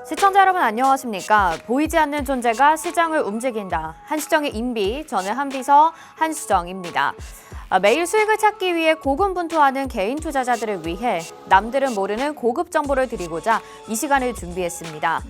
시청자 여러분 안녕하십니까? 보이지 않는 존재가 시장을 움직인다. 한시정의 인비, 저는 한비서 한수정입니다. 매일 수익을 찾기 위해 고군분투하는 개인 투자자들을 위해 남들은 모르는 고급 정보를 드리고자 이 시간을 준비했습니다.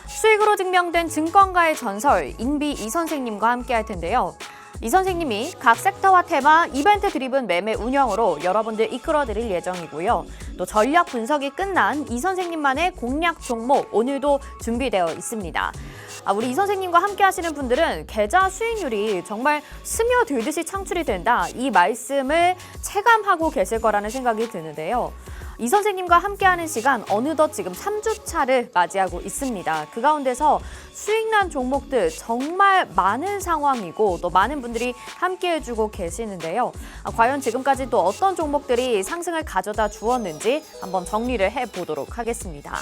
수익으로 증명된 증권가의 전설, 인비 이 선생님과 함께 할 텐데요. 이 선생님이 각 섹터와 테마, 이벤트 드리븐 매매 운영으로 여러분들 이끌어드릴 예정이고요. 또 전략 분석이 끝난 이 선생님만의 공략 종목 오늘도 준비되어 있습니다. 우리 이 선생님과 함께 하시는 분들은 계좌 수익률이 정말 스며들듯이 창출이 된다. 이 말씀을 체감하고 계실 거라는 생각이 드는데요. 이 선생님과 함께하는 시간 어느덧 지금 3주차를 맞이하고 있습니다. 그 가운데서 수익난 종목들 정말 많은 상황이고 또 많은 분들이 함께해주고 계시는데요. 과연 지금까지 또 어떤 종목들이 상승을 가져다 주었는지 한번 정리를 해보도록 하겠습니다.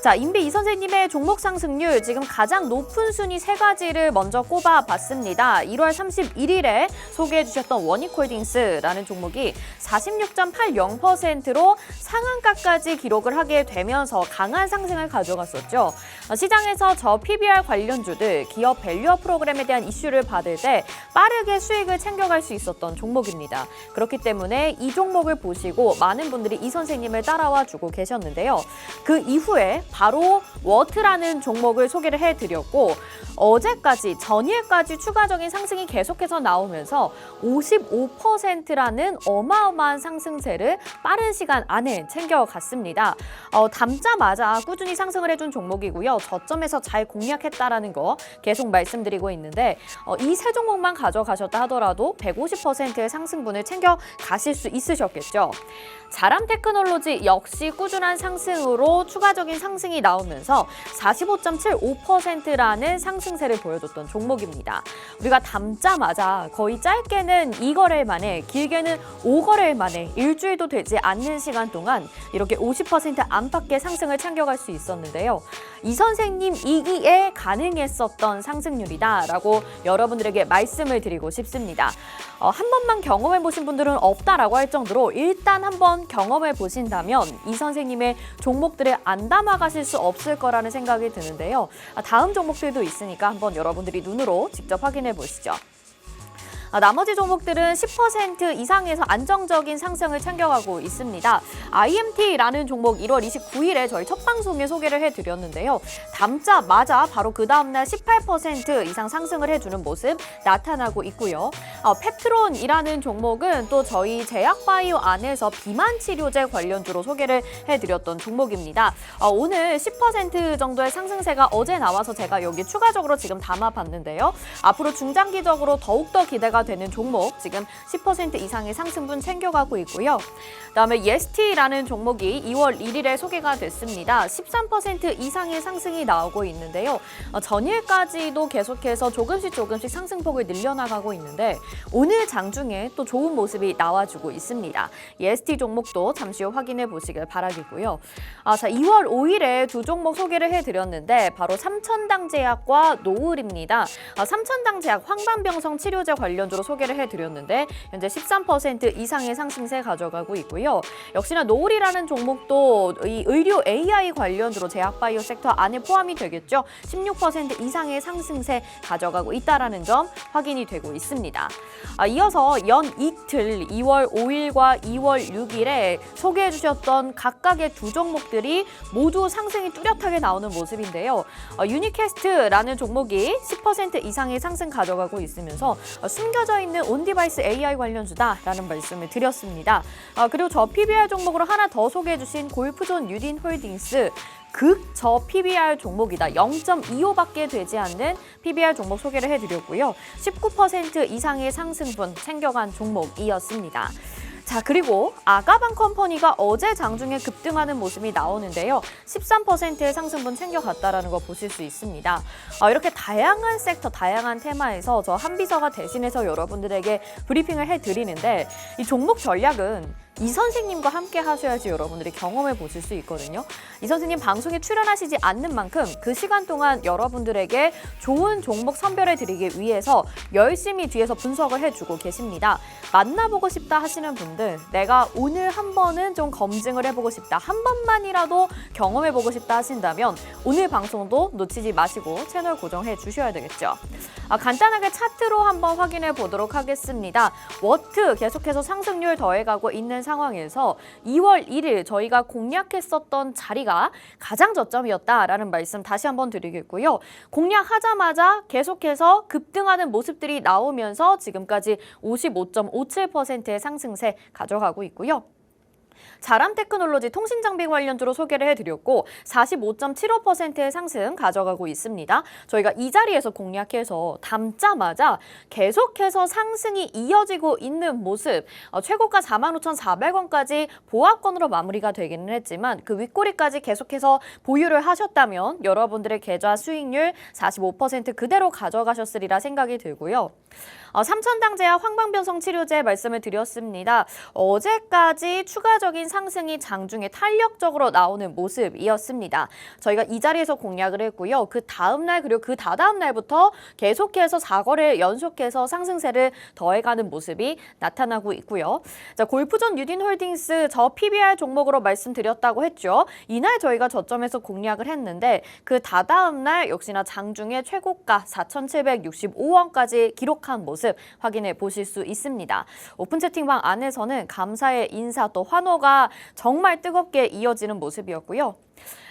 자, 인비 이 선생님의 종목 상승률 지금 가장 높은 순위 세 가지를 먼저 꼽아봤습니다. 1월 31일에 소개해 주셨던 원익홀딩스라는 종목이 46.80%로 상한가까지 기록을 하게 되면서 강한 상승을 가져갔었죠. 시장에서 저 PBR 관련주들 기업 밸류업 프로그램에 대한 이슈를 받을 때 빠르게 수익을 챙겨갈 수 있었던 종목입니다. 그렇기 때문에 이 종목을 보시고 많은 분들이 이 선생님을 따라와 주고 계셨는데요. 그 이후에 바로 워트라는 종목을 소개를 해드렸고 어제까지 전일까지 추가적인 상승이 계속해서 나오면서 55%라는 어마어마한 상승세를 빠른 시간 안에 챙겨갔습니다. 담자마자 꾸준히 상승을 해준 종목이고요. 저점에서 잘 공략했다라는 거 계속 말씀드리고 있는데 이 세 종목만 가져가셨다 하더라도 150%의 상승분을 챙겨가실 수 있으셨겠죠. 자람 테크놀로지 역시 꾸준한 상승으로 추가적인 상승이 나오면서 45.75%라는 상승세를 보여줬던 종목입니다. 우리가 담자마자 거의 짧게는 2거래일 만에 길게는 5거래일 만에 일주일도 되지 않는 시간 동안 이렇게 50% 안팎의 상승을 챙겨갈 수 있었는데요. 이 선생님 이기에 가능했었던 상승률이다라고 여러분들에게 말씀을 드리고 싶습니다. 한 번만 경험해 보신 분들은 없다라고 할 정도로 일단 한번 경험해 보신다면 이 선생님의 종목들을 안 담아가실 수 없을 거라는 생각이 드는데요. 다음 종목들도 있으니까 한번 여러분들이 눈으로 직접 확인해 보시죠. 나머지 종목들은 10% 이상에서 안정적인 상승을 챙겨가고 있습니다. IMT라는 종목 1월 29일에 저희 첫 방송에 소개를 해드렸는데요. 담자마자 바로 그 다음날 18% 이상 상승을 해주는 모습 나타나고 있고요. 펩트론이라는 종목은 또 저희 제약바이오 안에서 비만 치료제 관련주로 소개를 해드렸던 종목입니다. 오늘 10% 정도의 상승세가 어제 나와서 제가 여기 추가적으로 지금 담아봤는데요. 앞으로 중장기적으로 더욱더 기대가 되는 종목 지금 10% 이상의 상승분 챙겨가고 있고요. 그다음에 예스티라는 종목이 2월 1일에 소개가 됐습니다. 13% 이상의 상승이 나오고 있는데요. 전일까지도 계속해서 조금씩 상승폭을 늘려나가고 있는데 오늘 장중에 또 좋은 모습이 나와주고 있습니다. 예스티 종목도 잠시 후 확인해 보시길 바라겠고요. 자, 2월 5일에 두 종목 소개를 해드렸는데 바로 삼천당제약과 노을입니다. 삼천당제약 황반병성 치료제 관련주로 소개를 해드렸는데 현재 13% 이상의 상승세 가져가고 있고요. 역시나 노을이라는 종목도 이 의료 AI 관련주로 제약바이오 섹터 안에 포함이 되겠죠. 16% 이상의 상승세 가져가고 있다는 점 확인이 되고 있습니다. 이어서 연 이틀 2월 5일과 2월 6일에 소개해 주셨던 각각의 두 종목들이 모두 상승이 뚜렷하게 나오는 모습인데요. 유니캐스트라는 종목이 10% 이상의 상승 가져가고 있으면서 숨겨져 있는 온디바이스 AI 관련주다라는 말씀을 드렸습니다. 그리고 저 PBR 종목으로 하나 더 소개해 주신 골프존 유딘홀딩스 극저 PBR 종목이다. 0.25밖에 되지 않는 PBR 종목 소개를 해드렸고요. 19% 이상의 상승분 챙겨간 종목이었습니다. 자, 그리고 아가방 컴퍼니가 어제 장중에 급등하는 모습이 나오는데요. 13%의 상승분 챙겨갔다라는 거 보실 수 있습니다. 이렇게 다양한 섹터, 다양한 테마에서 저 한비서가 대신해서 여러분들에게 브리핑을 해드리는데 이 종목 전략은 이 선생님과 함께 하셔야지 여러분들이 경험해 보실 수 있거든요. 이 선생님 방송에 출연하시지 않는 만큼 그 시간 동안 여러분들에게 좋은 종목 선별해 드리기 위해서 열심히 뒤에서 분석을 해주고 계십니다. 만나보고 싶다 하시는 분들, 내가 오늘 한 번은 좀 검증을 해보고 싶다, 한 번만이라도 경험해보고 싶다 하신다면 오늘 방송도 놓치지 마시고 채널 고정해 주셔야 되겠죠. 간단하게 차트로 한번 확인해 보도록 하겠습니다. 워트 계속해서 상승률 더해가고 있는 상황에서 2월 1일 저희가 공략했었던 자리가 가장 저점이었다라는 말씀 다시 한번 드리겠고요. 공략하자마자 계속해서 급등하는 모습들이 나오면서 지금까지 55.57%의 상승세 가져가고 있고요. 자람테크놀로지 통신장비 관련주로 소개를 해드렸고 45.75%의 상승 가져가고 있습니다. 저희가 이 자리에서 공략해서 담자마자 계속해서 상승이 이어지고 있는 모습, 최고가 45,400원까지 보합권으로 마무리가 되기는 했지만 그 윗꼬리까지 계속해서 보유를 하셨다면 여러분들의 계좌 수익률 45% 그대로 가져가셨으리라 생각이 들고요. 삼천당제와 황방변성 치료제 말씀을 드렸습니다. 어제까지 추가적인 상승이 장중에 탄력적으로 나오는 모습이었습니다. 저희가 이 자리에서 공략을 했고요. 그 다음 날 그리고 그 다다음 날부터 계속해서 4거래 연속해서 상승세를 더해가는 모습이 나타나고 있고요. 자, 골프존 유딘홀딩스 저 PBR 종목으로 말씀드렸다고 했죠. 이날 저희가 저점에서 공략을 했는데 그 다다음 날 역시나 장중에 최고가 4,765원까지 기록한 모습 확인해 보실 수 있습니다. 오픈 채팅방 안에서는 감사의 인사 또 환호가 정말 뜨겁게 이어지는 모습이었고요.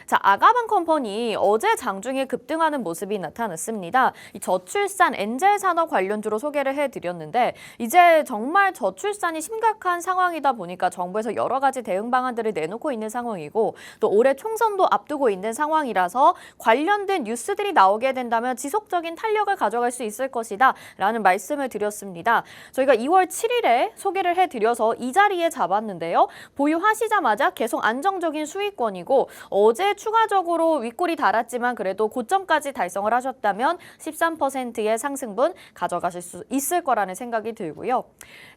자, 아가방 컴퍼니 어제 장중에 급등하는 모습이 나타났습니다. 이 저출산 엔젤 산업 관련주로 소개를 해드렸는데 이제 정말 저출산이 심각한 상황이다 보니까 정부에서 여러 가지 대응 방안들을 내놓고 있는 상황이고 또 올해 총선도 앞두고 있는 상황이라서 관련된 뉴스들이 나오게 된다면 지속적인 탄력을 가져갈 수 있을 것이다 라는 말씀을 드렸습니다. 저희가 2월 7일에 소개를 해드려서 이 자리에 잡았는데요. 보유하시자마자 계속 안정적인 수익권이고 어제 추가적으로 윗골이 달았지만 그래도 고점까지 달성을 하셨다면 13%의 상승분 가져가실 수 있을 거라는 생각이 들고요.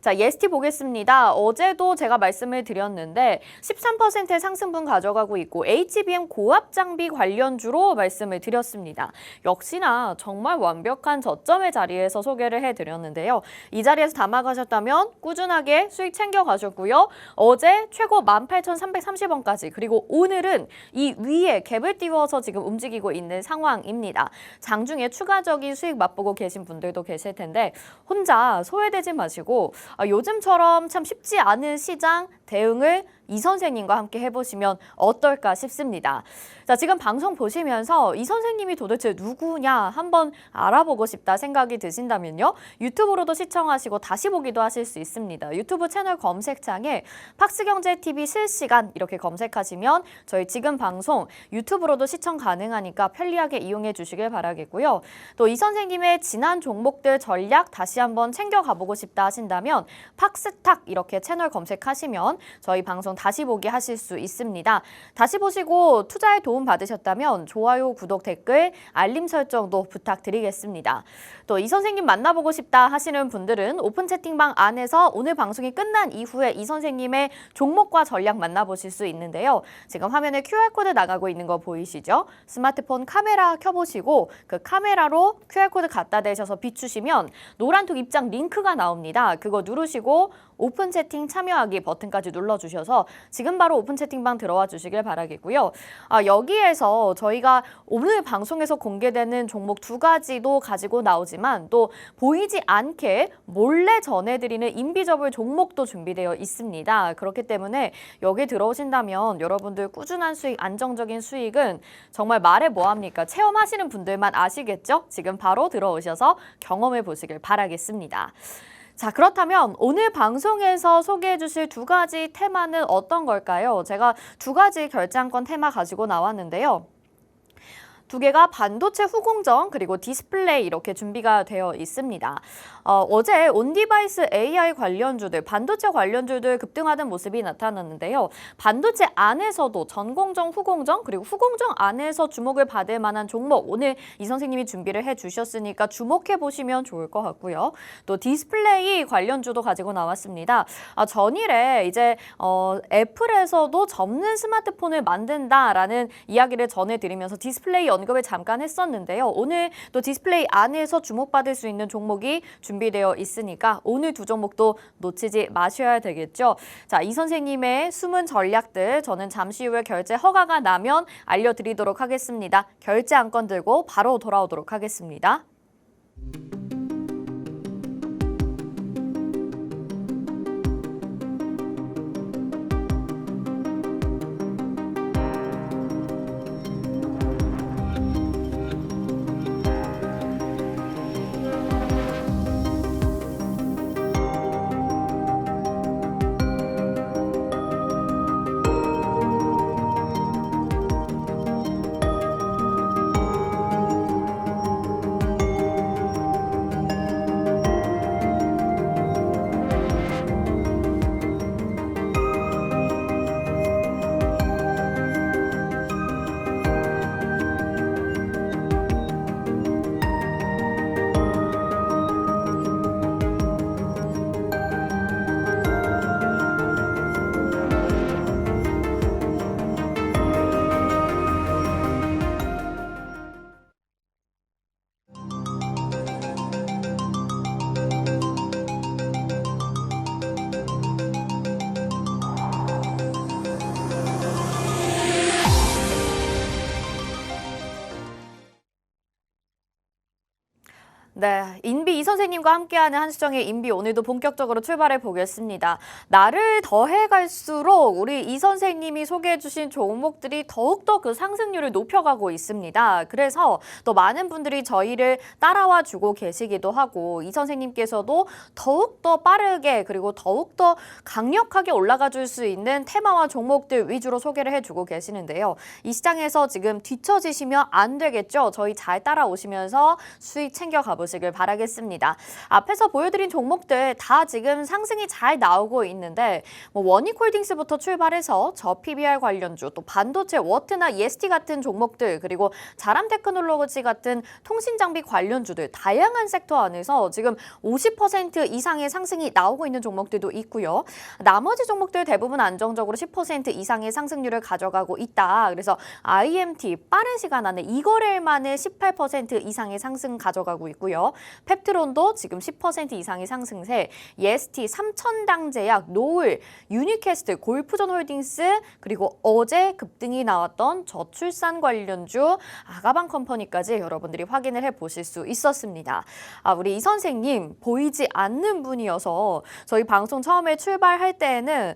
자, 예스티 보겠습니다. 어제도 제가 말씀을 드렸는데 13%의 상승분 가져가고 있고 HBM 고압 장비 관련주로 말씀을 드렸습니다. 역시나 정말 완벽한 저점의 자리에서 소개를 해드렸는데요. 이 자리에서 담아가셨다면 꾸준하게 수익 챙겨가셨고요. 어제 최고 18,330원까지 그리고 오늘은 이 위에 갭을 띄워서 지금 움직이고 있는 상황입니다. 장중에 추가적인 수익 맛보고 계신 분들도 계실 텐데 혼자 소외되지 마시고 요즘처럼 참 쉽지 않은 시장 대응을 이 선생님과 함께 해보시면 어떨까 싶습니다. 자, 지금 방송 보시면서 이 선생님이 도대체 누구냐 한번 알아보고 싶다 생각이 드신다면요. 유튜브로도 시청하시고 다시 보기도 하실 수 있습니다. 유튜브 채널 검색창에 팍스경제TV 실시간 이렇게 검색하시면 저희 지금 방송 유튜브로도 시청 가능하니까 편리하게 이용해 주시길 바라겠고요. 또 이 선생님의 지난 종목들 전략 다시 한번 챙겨가보고 싶다 하신다면 팍스탁 이렇게 채널 검색하시면 저희 방송 다시 보기 하실 수 있습니다. 다시 보시고 투자에 도움 받으셨다면 좋아요, 구독, 댓글, 알림 설정도 부탁드리겠습니다. 또 이 선생님 만나보고 싶다 하시는 분들은 오픈 채팅방 안에서 오늘 방송이 끝난 이후에 이 선생님의 종목과 전략 만나보실 수 있는데요. 지금 화면에 QR코드 나가고 있는 거 보이시죠? 스마트폰 카메라 켜보시고 그 카메라로 QR코드 갖다 대셔서 비추시면 노란톡 입장 링크가 나옵니다. 그거 누르시고 오픈 채팅 참여하기 버튼까지 눌러주셔서 지금 바로 오픈 채팅방 들어와 주시길 바라겠고요. 여기에서 저희가 오늘 방송에서 공개되는 종목 2가지도 가지고 나오지만 또 보이지 않게 몰래 전해드리는 인비저블 종목도 준비되어 있습니다. 그렇기 때문에 여기 들어오신다면 여러분들 꾸준한 수익, 안정적인 수익은 정말 말해 뭐합니까? 체험하시는 분들만 아시겠죠? 지금 바로 들어오셔서 경험해 보시길 바라겠습니다. 자, 그렇다면 오늘 방송에서 소개해 주실 2가지 테마는 어떤 걸까요? 제가 2가지 결제안건 테마 가지고 나왔는데요. 2개가 반도체 후공정 그리고 디스플레이 이렇게 준비가 되어 있습니다. 어제 온디바이스 AI 관련주들, 반도체 관련주들 급등하는 모습이 나타났는데요. 반도체 안에서도 전공정, 후공정, 그리고 후공정 안에서 주목을 받을 만한 종목, 오늘 이 선생님이 준비를 해주셨으니까 주목해 보시면 좋을 것 같고요. 또 디스플레이 관련주도 가지고 나왔습니다. 전일에 이제 애플에서도 접는 스마트폰을 만든다라는 이야기를 전해드리면서 디스플레이 언급을 잠깐 했었는데요. 오늘 또 디스플레이 안에서 주목받을 수 있는 종목이 준비되어 있으니까 오늘 두 종목도 놓치지 마셔야 되겠죠. 자, 이 선생님의 숨은 전략들 저는 잠시 후에 결제 허가가 나면 알려드리도록 하겠습니다. 결제 안건 들고 바로 돌아오도록 하겠습니다. 네, 인비 이 선생님과 함께하는 한수정의 인비 오늘도 본격적으로 출발해 보겠습니다. 날을 더해갈수록 우리 이 선생님이 소개해 주신 종목들이 더욱더 그 상승률을 높여가고 있습니다. 그래서 또 많은 분들이 저희를 따라와 주고 계시기도 하고 이 선생님께서도 더욱더 빠르게 그리고 더욱더 강력하게 올라가 줄 수 있는 테마와 종목들 위주로 소개를 해주고 계시는데요. 이 시장에서 지금 뒤처지시면 안 되겠죠. 저희 잘 따라오시면서 수익 챙겨가 보시길 바라겠습니다. 앞에서 보여드린 종목들 다 지금 상승이 잘 나오고 있는데 원익홀딩스부터 출발해서 저 PBR 관련주, 또 반도체 워트나 EST 같은 종목들, 그리고 자람테크놀로지 같은 통신장비 관련주들 다양한 섹터 안에서 지금 50% 이상의 상승이 나오고 있는 종목들도 있고요. 나머지 종목들 대부분 안정적으로 10% 이상의 상승률을 가져가고 있다. 그래서 IMT 빠른 시간 안에 이거래일 만에 18% 이상의 상승 가져가고 있고요. 펩트론도 지금 10% 이상의 상승세, EST, 삼천당제약, 노을, 유니캐스트, 골프존홀딩스, 그리고 어제 급등이 나왔던 저출산 관련주 아가방컴퍼니까지 여러분들이 확인을 해보실 수 있었습니다. 우리 이 선생님 보이지 않는 분이어서 저희 방송 처음에 출발할 때에는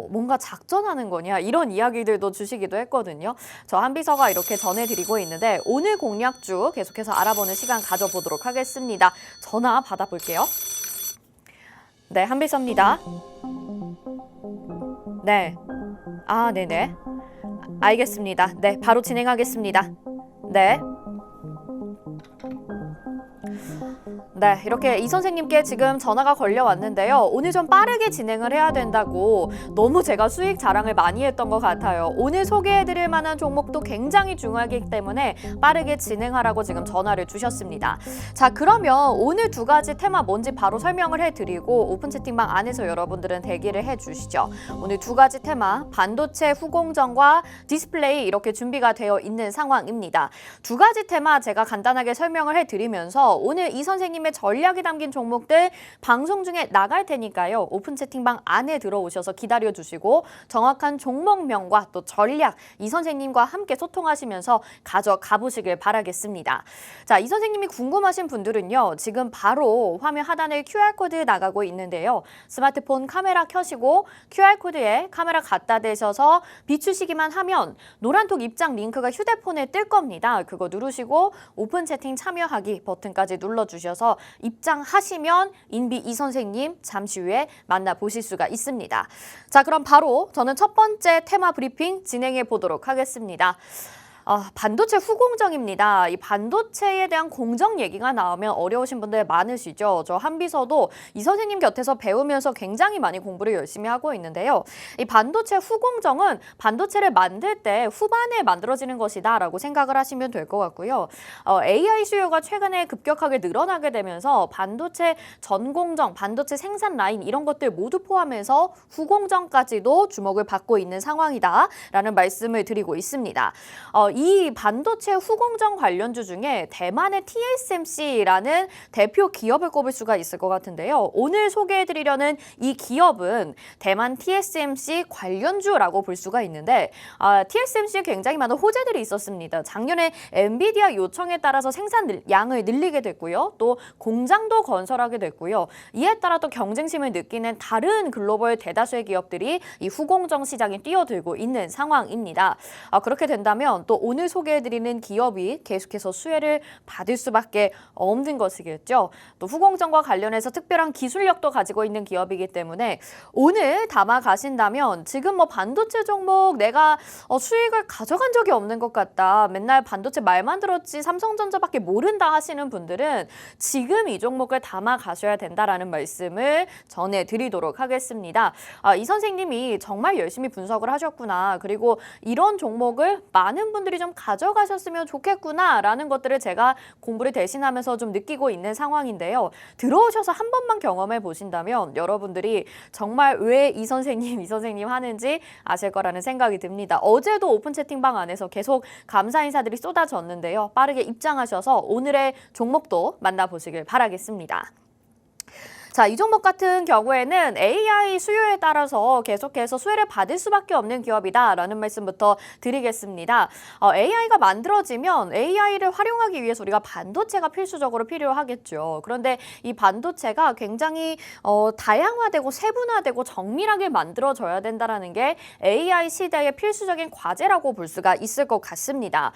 뭔가 작전하는 거냐 이런 이야기들도 주시기도 했거든요. 저 한비서가 이렇게 전해드리고 있는데 오늘 공략주 계속해서 알아보는 시간 가져보도록 하겠습니다. 전화 받아볼게요. 네, 한비서입니다. 네. 네네. 알겠습니다. 네, 바로 진행하겠습니다. 네. 네, 이렇게 이 선생님께 지금 전화가 걸려왔는데요. 오늘 좀 빠르게 진행을 해야 된다고 너무 제가 수익 자랑을 많이 했던 것 같아요. 오늘 소개해드릴 만한 종목도 굉장히 중요하기 때문에 빠르게 진행하라고 지금 전화를 주셨습니다. 자, 그러면 오늘 두 가지 테마 뭔지 바로 설명을 해드리고 오픈 채팅방 안에서 여러분들은 대기를 해주시죠. 오늘 두 가지 테마, 반도체 후공정과 디스플레이 이렇게 준비가 되어 있는 상황입니다. 두 가지 테마 제가 간단하게 설명을 해드리면서 오늘 이 선생님의 전략이 담긴 종목들 방송 중에 나갈 테니까요. 오픈 채팅방 안에 들어오셔서 기다려주시고 정확한 종목명과 또 전략 이 선생님과 함께 소통하시면서 가져가 보시길 바라겠습니다. 자, 이 선생님이 궁금하신 분들은요. 지금 바로 화면 하단에 QR코드 나가고 있는데요. 스마트폰 카메라 켜시고 QR코드에 카메라 갖다 대셔서 비추시기만 하면 노란톡 입장 링크가 휴대폰에 뜰 겁니다. 그거 누르시고 오픈 채팅 참여하기 버튼까지 눌러주셔서 입장하시면 인비 이 선생님 잠시 후에 만나보실 수가 있습니다. 자, 그럼 바로 저는 첫 번째 테마 브리핑 진행해 보도록 하겠습니다. 반도체 후공정입니다. 이 반도체에 대한 공정 얘기가 나오면 어려우신 분들 많으시죠. 저 한비서도 이 선생님 곁에서 배우면서 굉장히 많이 공부를 열심히 하고 있는데요. 이 반도체 후공정은 반도체를 만들 때 후반에 만들어지는 것이다라고 생각을 하시면 될 것 같고요. AI 수요가 최근에 급격하게 늘어나게 되면서 반도체 전공정, 반도체 생산 라인 이런 것들 모두 포함해서 후공정까지도 주목을 받고 있는 상황이다라는 말씀을 드리고 있습니다. 이 반도체 후공정 관련주 중에 대만의 TSMC라는 대표 기업을 꼽을 수가 있을 것 같은데요. 오늘 소개해드리려는 이 기업은 대만 TSMC 관련주라고 볼 수가 있는데 TSMC에 굉장히 많은 호재들이 있었습니다. 작년에 엔비디아 요청에 따라서 생산량을 늘리게 됐고요. 또 공장도 건설하게 됐고요. 이에 따라 또 경쟁심을 느끼는 다른 글로벌 대다수의 기업들이 이 후공정 시장에 뛰어들고 있는 상황입니다. 그렇게 된다면 또 오늘 소개해드리는 기업이 계속해서 수혜를 받을 수밖에 없는 것이겠죠. 또 후공정과 관련해서 특별한 기술력도 가지고 있는 기업이기 때문에 오늘 담아 가신다면 지금 뭐 반도체 종목 내가 수익을 가져간 적이 없는 것 같다. 맨날 반도체 말만 들었지 삼성전자밖에 모른다 하시는 분들은 지금 이 종목을 담아 가셔야 된다라는 말씀을 전해드리도록 하겠습니다. 이 선생님이 정말 열심히 분석을 하셨구나. 그리고 이런 종목을 많은 분들이 좀 가져가셨으면 좋겠구나라는 것들을 제가 공부를 대신하면서 좀 느끼고 있는 상황인데요. 들어오셔서 한 번만 경험해 보신다면 여러분들이 정말 왜 이 선생님 하는지 아실 거라는 생각이 듭니다. 어제도 오픈 채팅방 안에서 계속 감사 인사들이 쏟아졌는데요. 빠르게 입장하셔서 오늘의 종목도 만나보시길 바라겠습니다. 자, 이 종목 같은 경우에는 AI 수요에 따라서 계속해서 수혜를 받을 수밖에 없는 기업이다라는 말씀부터 드리겠습니다. AI가 만들어지면 AI를 활용하기 위해서 우리가 반도체가 필수적으로 필요하겠죠. 그런데 이 반도체가 굉장히 다양화되고 세분화되고 정밀하게 만들어져야 된다는 게 AI 시대의 필수적인 과제라고 볼 수가 있을 것 같습니다.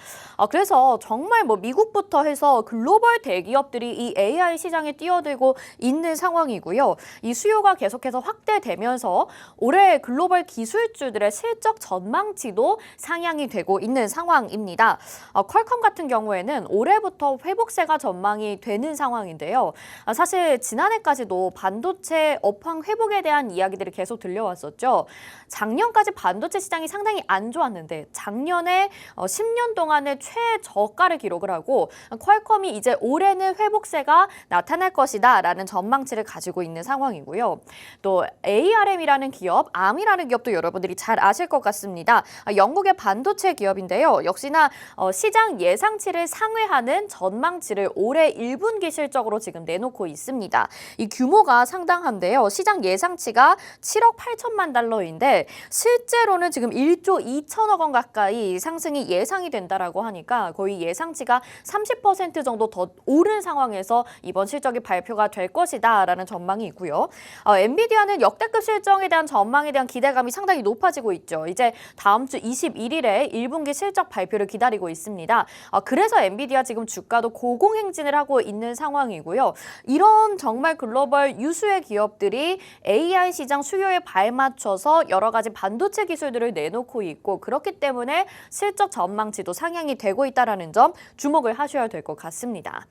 그래서 정말 뭐 미국부터 해서 글로벌 대기업들이 이 AI 시장에 뛰어들고 있는 상황 이고요. 이 수요가 계속해서 확대되면서 올해 글로벌 기술주들의 실적 전망치도 상향이 되고 있는 상황입니다. 퀄컴 같은 경우에는 올해부터 회복세가 전망이 되는 상황인데요. 사실 지난해까지도 반도체 업황 회복에 대한 이야기들이 계속 들려왔었죠. 작년까지 반도체 시장이 상당히 안 좋았는데 작년에 10년 동안의 최저가를 기록을 하고 퀄컴이 이제 올해는 회복세가 나타날 것이다 라는 전망치를 가지고 있는 상황이고요. 또 ARM이라는 기업, ARM이라는 기업도 여러분들이 잘 아실 것 같습니다. 영국의 반도체 기업인데요. 역시나 시장 예상치를 상회하는 전망치를 올해 1분기 실적으로 지금 내놓고 있습니다. 이 규모가 상당한데요. 시장 예상치가 7억 8천만 달러인데 실제로는 지금 1조 2천억 원 가까이 상승이 예상이 된다라고 하니까 거의 예상치가 30% 정도 더 오른 상황에서 이번 실적이 발표가 될 것이다 라는 전망이 있고요. 엔비디아는 역대급 실적에 대한 전망에 대한 기대감이 상당히 높아지고 있죠. 이제 다음 주 21일에 1분기 실적 발표를 기다리고 있습니다. 그래서 엔비디아 지금 주가도 고공행진을 하고 있는 상황이고요. 이런 정말 글로벌 유수의 기업들이 AI 시장 수요에 발맞춰서 여러 가지 반도체 기술들을 내놓고 있고 그렇기 때문에 실적 전망치도 상향이 되고 있다는 점 주목을 하셔야 될 것 같습니다.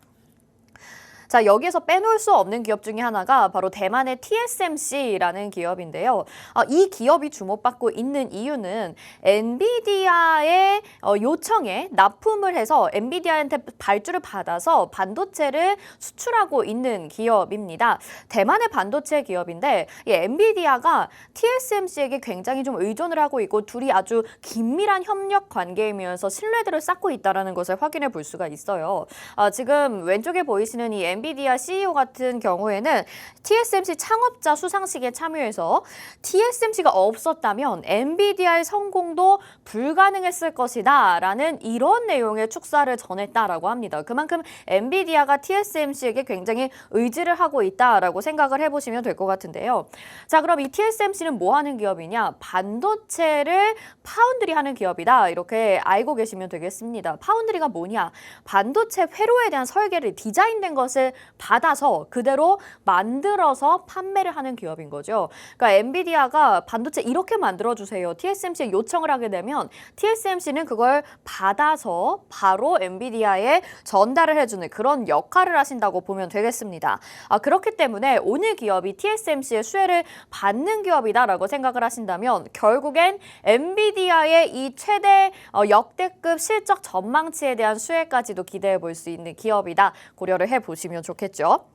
자, 여기에서 빼놓을 수 없는 기업 중에 하나가 바로 대만의 TSMC라는 기업인데요. 이 기업이 주목받고 있는 이유는 엔비디아의 요청에 납품을 해서 엔비디아한테 발주를 받아서 반도체를 수출하고 있는 기업입니다. 대만의 반도체 기업인데 이 엔비디아가 TSMC에게 굉장히 좀 의존을 하고 있고 둘이 아주 긴밀한 협력 관계이면서 신뢰들을 쌓고 있다는 것을 확인해 볼 수가 있어요. 지금 왼쪽에 보이시는 이 엔비디아 CEO 같은 경우에는 TSMC 창업자 수상식에 참여해서 TSMC가 없었다면 엔비디아의 성공도 불가능했을 것이다 라는 이런 내용의 축사를 전했다라고 합니다. 그만큼 엔비디아가 TSMC에게 굉장히 의지를 하고 있다라고 생각을 해보시면 될 것 같은데요. 자, 그럼 이 TSMC는 뭐 하는 기업이냐? 반도체를 파운드리 하는 기업이다. 이렇게 알고 계시면 되겠습니다. 파운드리가 뭐냐? 반도체 회로에 대한 설계를 디자인된 것을 것을 받아서 그대로 만들어서 판매를 하는 기업인 거죠. 그러니까 엔비디아가 반도체 이렇게 만들어주세요. TSMC에 요청을 하게 되면 TSMC는 그걸 받아서 바로 엔비디아에 전달을 해주는 그런 역할을 하신다고 보면 되겠습니다. 그렇기 때문에 오늘 기업이 TSMC의 수혜를 받는 기업이다라고 생각을 하신다면 결국엔 엔비디아의 이 최대 역대급 실적 전망치에 대한 수혜까지도 기대해 볼 수 있는 기업이다. 고려를 해보시면 좋겠죠.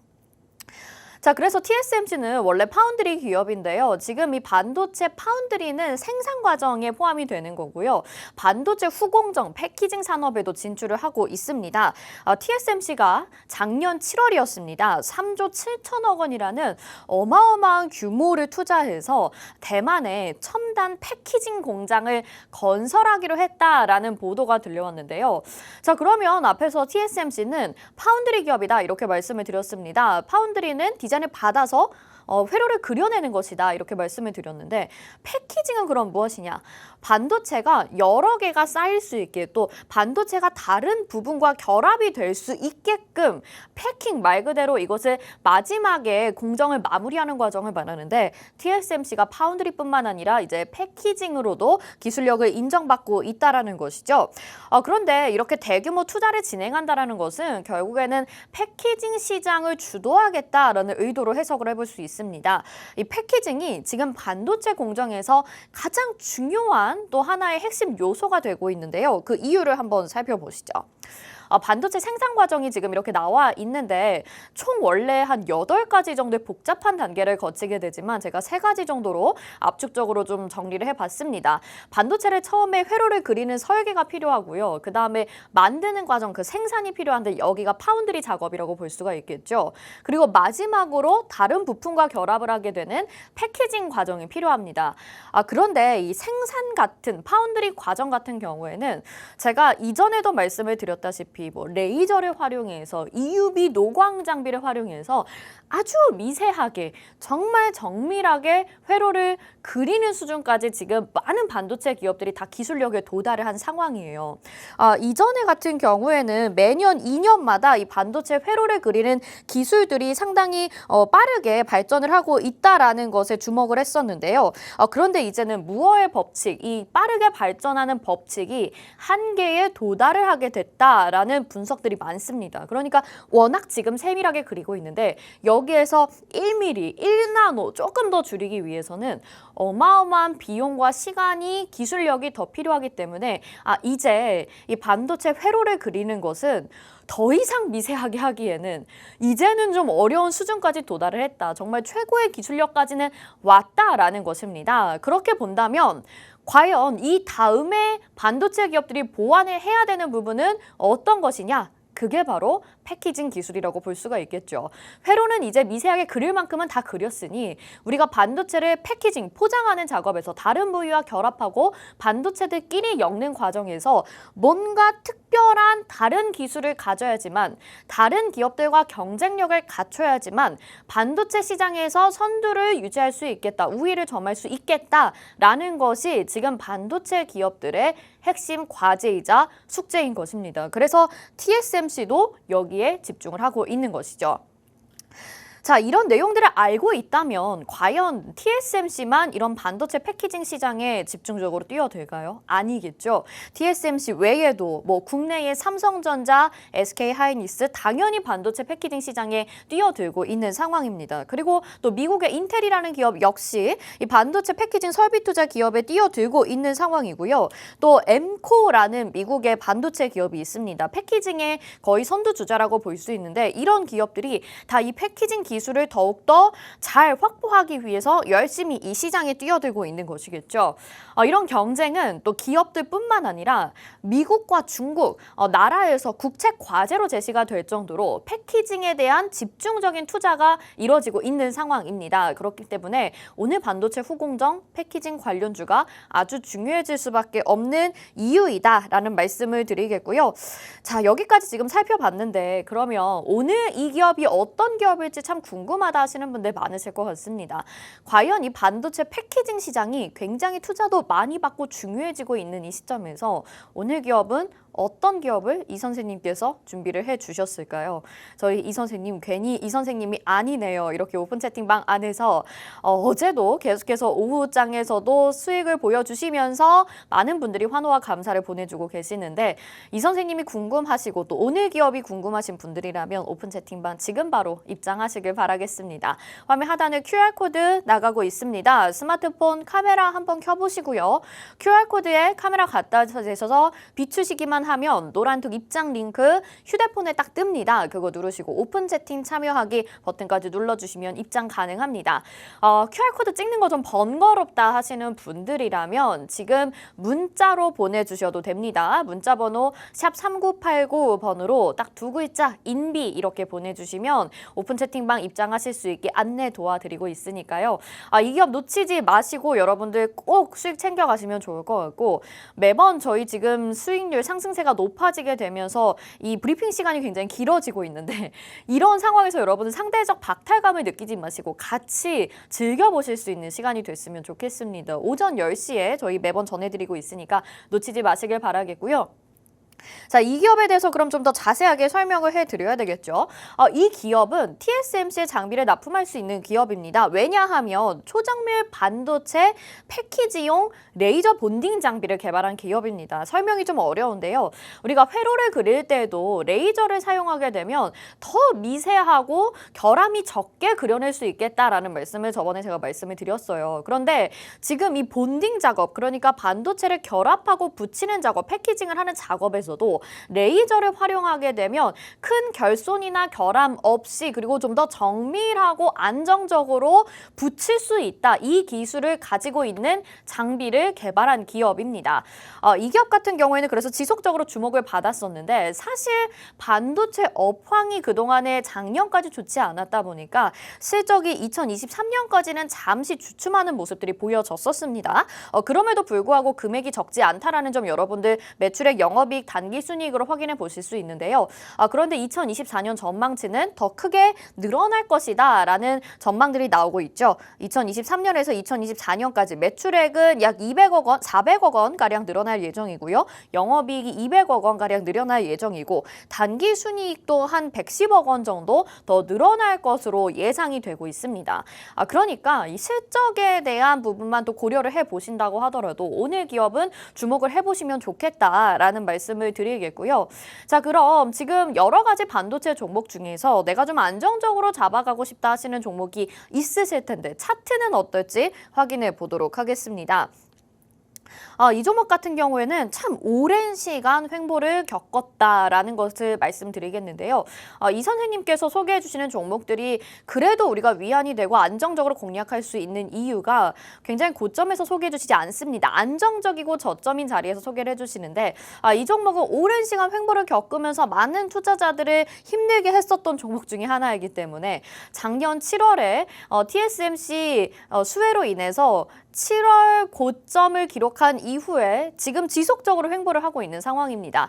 자, 그래서 TSMC는 원래 파운드리 기업인데요. 지금 이 반도체 파운드리는 생산 과정에 포함이 되는 거고요. 반도체 후공정, 패키징 산업에도 진출을 하고 있습니다. TSMC가 작년 7월이었습니다. 3조 7천억 원이라는 어마어마한 규모를 투자해서 대만에 첨단 패키징 공장을 건설하기로 했다라는 보도가 들려왔는데요. 자, 그러면 앞에서 TSMC는 파운드리 기업이다 이렇게 말씀을 드렸습니다. 파운드리는 디자인을 받아서 회로를 그려내는 것이다 이렇게 말씀을 드렸는데 패키징은 그럼 무엇이냐? 반도체가 여러 개가 쌓일 수 있게 또 반도체가 다른 부분과 결합이 될 수 있게끔 패킹 말 그대로 이것을 마지막에 공정을 마무리하는 과정을 말하는데 TSMC가 파운드리뿐만 아니라 이제 패키징으로도 기술력을 인정받고 있다라는 것이죠. 그런데 이렇게 대규모 투자를 진행한다라는 것은 결국에는 패키징 시장을 주도하겠다라는 의도로 해석을 해볼 수 있습니다. 이 패키징이 지금 반도체 공정에서 가장 중요한 또 하나의 핵심 요소가 되고 있는데요. 그 이유를 한번 살펴보시죠. 반도체 생산 과정이 지금 이렇게 나와 있는데 총 원래 한 8가지 정도의 복잡한 단계를 거치게 되지만 제가 3가지 정도로 압축적으로 좀 정리를 해봤습니다. 반도체를 처음에 회로를 그리는 설계가 필요하고요. 그 다음에 만드는 과정, 그 생산이 필요한데 여기가 파운드리 작업이라고 볼 수가 있겠죠. 그리고 마지막으로 다른 부품과 결합을 하게 되는 패키징 과정이 필요합니다. 그런데 이 생산 같은 파운드리 과정 같은 경우에는 제가 이전에도 말씀을 드렸다시피 뭐 레이저를 활용해서 EUV 노광 장비를 활용해서 아주 미세하게 정말 정밀하게 회로를 그리는 수준까지 지금 많은 반도체 기업들이 다 기술력에 도달을 한 상황이에요. 이전에 같은 경우에는 매년 2년마다 이 반도체 회로를 그리는 기술들이 상당히 빠르게 발전을 하고 있다라는 것에 주목을 했었는데요. 그런데 이제는 무어의 법칙, 이 빠르게 발전하는 법칙이 한계에 도달을 하게 됐다라는 분석들이 많습니다. 그러니까 워낙 지금 세밀하게 그리고 있는데 여기에서 1mm, 1나노 조금 더 줄이기 위해서는 어마어마한 비용과 시간이 기술력이 더 필요하기 때문에 이제 이 반도체 회로를 그리는 것은 더 이상 미세하게 하기에는 이제는 좀 어려운 수준까지 도달을 했다. 정말 최고의 기술력까지는 왔다라는 것입니다. 그렇게 본다면 과연 이 다음에 반도체 기업들이 보완을 해야 되는 부분은 어떤 것이냐? 그게 바로 패키징 기술이라고 볼 수가 있겠죠. 회로는 이제 미세하게 그릴 만큼은 다 그렸으니 우리가 반도체를 패키징, 포장하는 작업에서 다른 부위와 결합하고 반도체들끼리 엮는 과정에서 뭔가 특별한 다른 기술을 가져야지만 다른 기업들과 경쟁력을 갖춰야지만 반도체 시장에서 선두를 유지할 수 있겠다, 우위를 점할 수 있겠다라는 것이 지금 반도체 기업들의 핵심 과제이자 숙제인 것입니다. 그래서 TSMC도 여기에 집중을 하고 있는 것이죠. 자, 이런 내용들을 알고 있다면 과연 TSMC만 이런 반도체 패키징 시장에 집중적으로 뛰어들까요? 아니겠죠. TSMC 외에도 뭐 국내의 삼성전자, SK하이닉스 당연히 반도체 패키징 시장에 뛰어들고 있는 상황입니다. 그리고 또 미국의 인텔이라는 기업 역시 이 반도체 패키징 설비 투자 기업에 뛰어들고 있는 상황이고요. 또 엠코라는 미국의 반도체 기업이 있습니다. 패키징의 거의 선두주자라고 볼 수 있는데 이런 기업들이 다 이 패키징 기술을 더욱더 잘 확보하기 위해서 열심히 이 시장에 뛰어들고 있는 것이겠죠. 이런 경쟁은 또 기업들뿐만 아니라 미국과 중국 나라에서 국책 과제로 제시가 될 정도로 패키징에 대한 집중적인 투자가 이뤄지고 있는 상황입니다. 그렇기 때문에 오늘 반도체 후공정 패키징 관련주가 아주 중요해질 수밖에 없는 이유이다라는 말씀을 드리겠고요. 자, 여기까지 지금 살펴봤는데 그러면 오늘 이 기업이 어떤 기업일지 참 궁금하다 하시는 분들 많으실 것 같습니다. 과연 이 반도체 패키징 시장이 굉장히 투자도 많이 받고 중요해지고 있는 이 시점에서 오늘 기업은 어떤 기업을 이 선생님께서 준비를 해주셨을까요? 저희 이 선생님 괜히 이 선생님이 아니네요. 이렇게 오픈 채팅방 안에서 어제도 계속해서 오후장에서도 수익을 보여주시면서 많은 분들이 환호와 감사를 보내주고 계시는데 이 선생님이 궁금하시고 또 오늘 기업이 궁금하신 분들이라면 오픈 채팅방 지금 바로 입장하시길 바라겠습니다. 화면 하단에 QR코드 나가고 있습니다. 스마트폰 카메라 한번 켜보시고요. QR코드에 카메라 갖다 대셔서 비추시기만 하면 노란톡 입장 링크 휴대폰에 딱 뜹니다. 그거 누르시고 오픈 채팅 참여하기 버튼까지 눌러주시면 입장 가능합니다. QR코드 찍는 거 좀 번거롭다 하시는 분들이라면 지금 문자로 보내주셔도 됩니다. 문자 번호 샵 3989 번으로 딱 두 글자 인비 이렇게 보내주시면 오픈 채팅방 입장하실 수 있게 안내 도와드리고 있으니까요. 이 기업 놓치지 마시고 여러분들 꼭 수익 챙겨가시면 좋을 것 같고 매번 저희 지금 수익률 상승세가 높아지게 되면서 이 브리핑 시간이 굉장히 길어지고 있는데 이런 상황에서 여러분은 상대적 박탈감을 느끼지 마시고 같이 즐겨보실 수 있는 시간이 됐으면 좋겠습니다. 오전 10시에 저희 매번 전해드리고 있으니까 놓치지 마시길 바라겠고요. 자, 이 기업에 대해서 그럼 좀 더 자세하게 설명을 해드려야 되겠죠. 이 기업은 TSMC의 장비를 납품할 수 있는 기업입니다. 왜냐하면 초정밀 반도체 패키지용 레이저 본딩 장비를 개발한 기업입니다. 설명이 좀 어려운데요. 우리가 회로를 그릴 때도 레이저를 사용하게 되면 더 미세하고 결함이 적게 그려낼 수 있겠다라는 말씀을 저번에 제가 말씀을 드렸어요. 그런데 지금 이 본딩 작업, 그러니까 반도체를 결합하고 붙이는 작업, 패키징을 하는 작업에서도 레이저를 활용하게 되면 큰 결손이나 결함 없이 그리고 좀 더 정밀하고 안정적으로 붙일 수 있다. 이 기술을 가지고 있는 장비를 개발한 기업입니다. 이 기업 같은 경우에는 그래서 지속적으로 주목을 받았었는데 사실 반도체 업황이 그동안에 작년까지 좋지 않았다 보니까 실적이 2023년까지는 잠시 주춤하는 모습들이 보여졌었습니다. 그럼에도 불구하고 금액이 적지 않다라는 점 여러분들 매출액 영업이익 단기 순이익으로 확인해 보실 수 있는데요. 그런데 2024년 전망치는 더 크게 늘어날 것이다 라는 전망들이 나오고 있죠. 2023년에서 2024년까지 매출액은 약 200억 원, 400억 원가량 늘어날 예정이고요. 영업이익이 200억 원가량 늘어날 예정이고 단기 순이익도 한 110억 원 정도 더 늘어날 것으로 예상이 되고 있습니다. 그러니까 이 실적에 대한 부분만 또 고려를 해보신다고 하더라도 오늘 기업은 주목을 해보시면 좋겠다라는 말씀을 드리겠고요. 자, 그럼 지금 여러 가지 반도체 종목 중에서 내가 좀 안정적으로 잡아가고 싶다 하시는 종목이 있으실 텐데 차트는 어떨지 확인해 보도록 하겠습니다. 이 종목 같은 경우에는 참 오랜 시간 횡보를 겪었다라는 것을 말씀드리겠는데요. 이 선생님께서 소개해 주시는 종목들이 그래도 우리가 위안이 되고 안정적으로 공략할 수 있는 이유가 굉장히 고점에서 소개해 주시지 않습니다. 안정적이고 저점인 자리에서 소개를 해주시는데 이 종목은 오랜 시간 횡보를 겪으면서 많은 투자자들을 힘들게 했었던 종목 중에 하나이기 때문에 작년 7월에 TSMC 수혜로 인해서 7월 고점을 기록한 이후에 지금 지속적으로 횡보를 하고 있는 상황입니다.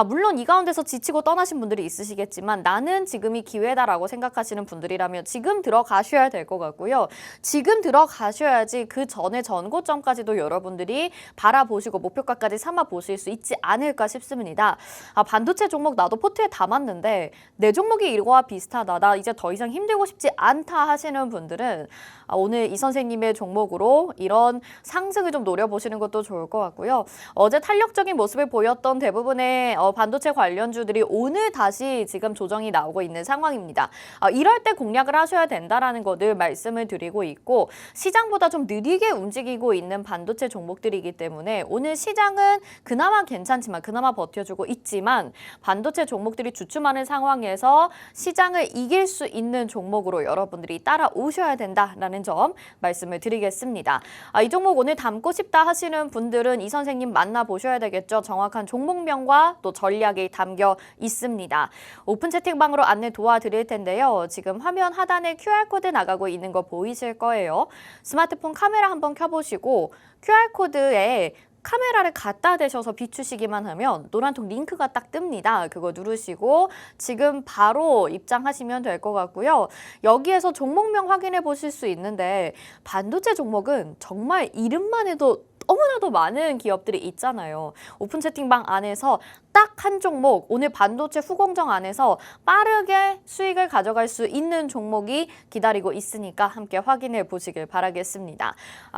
물론 이 가운데서 지치고 떠나신 분들이 있으시겠지만 나는 지금이 기회다라고 생각하시는 분들이라면 지금 들어가셔야 될 것 같고요. 지금 들어가셔야지 그 전에 전고점까지도 여러분들이 바라보시고 목표가까지 삼아 보실 수 있지 않을까 싶습니다. 반도체 종목 나도 포트에 담았는데 내 종목이 이거와 비슷하다. 나 이제 더 이상 힘들고 싶지 않다 하시는 분들은 오늘 이 선생님의 종목으로 이런 상승을 좀 노려보시는 것도 좋을 것 같고요. 어제 탄력적인 모습을 보였던 대부분의 반도체 관련주들이 오늘 다시 지금 조정이 나오고 있는 상황입니다. 이럴 때 공략을 하셔야 된다라는 것을 말씀을 드리고 있고 시장보다 좀 느리게 움직이고 있는 반도체 종목들이기 때문에 오늘 시장은 그나마 괜찮지만 그나마 버텨주고 있지만 반도체 종목들이 주춤하는 상황에서 시장을 이길 수 있는 종목으로 여러분들이 따라오셔야 된다라는 점 말씀을 드리겠습니다. 이 종목 오늘 담고 싶다 하시는 분들은 이 선생님 만나보셔야 되겠죠. 정확한 종목명과 또 전략이 담겨 있습니다. 오픈 채팅방으로 안내 도와드릴 텐데요. 지금 화면 하단에 QR코드 나가고 있는 거 보이실 거예요. 스마트폰 카메라 한번 켜보시고 QR코드에 카메라를 갖다 대셔서 비추시기만 하면 노란통 링크가 딱 뜹니다. 그거 누르시고 지금 바로 입장하시면 될 것 같고요. 여기에서 종목명 확인해 보실 수 있는데 반도체 종목은 정말 이름만 해도 너무나도 많은 기업들이 있잖아요. 오픈 채팅방 안에서 딱 한 종목, 오늘 반도체 후공정 안에서 빠르게 수익을 가져갈 수 있는 종목이 기다리고 있으니까 함께 확인해 보시길 바라겠습니다.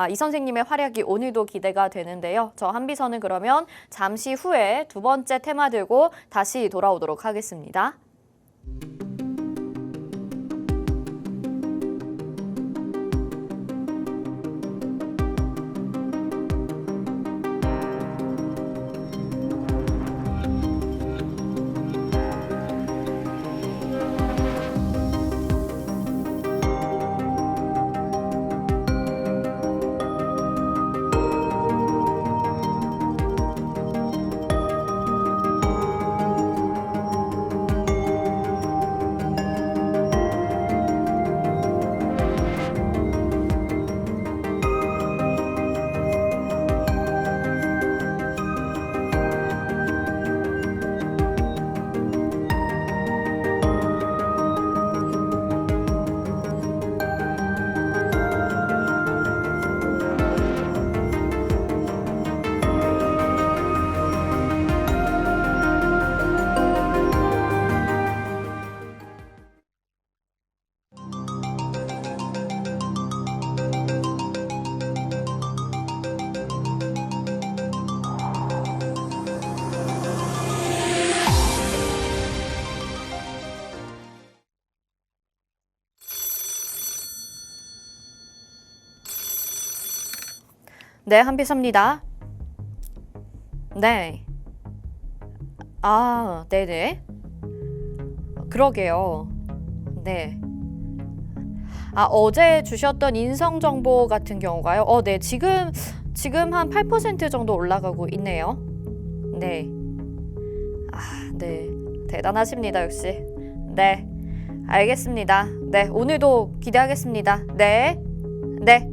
이 선생님의 활약이 오늘도 기대가 되는데요. 저 한비서는 그러면 잠시 후에 두 번째 테마 들고 다시 돌아오도록 하겠습니다. 네, 한비서입니다. 네. 네네. 그러게요. 네. 어제 주셨던 인성 정보 같은 경우가요. 네. 지금 한 8% 정도 올라가고 있네요. 네. 네. 대단하십니다, 역시. 네. 알겠습니다. 네. 오늘도 기대하겠습니다. 네. 네.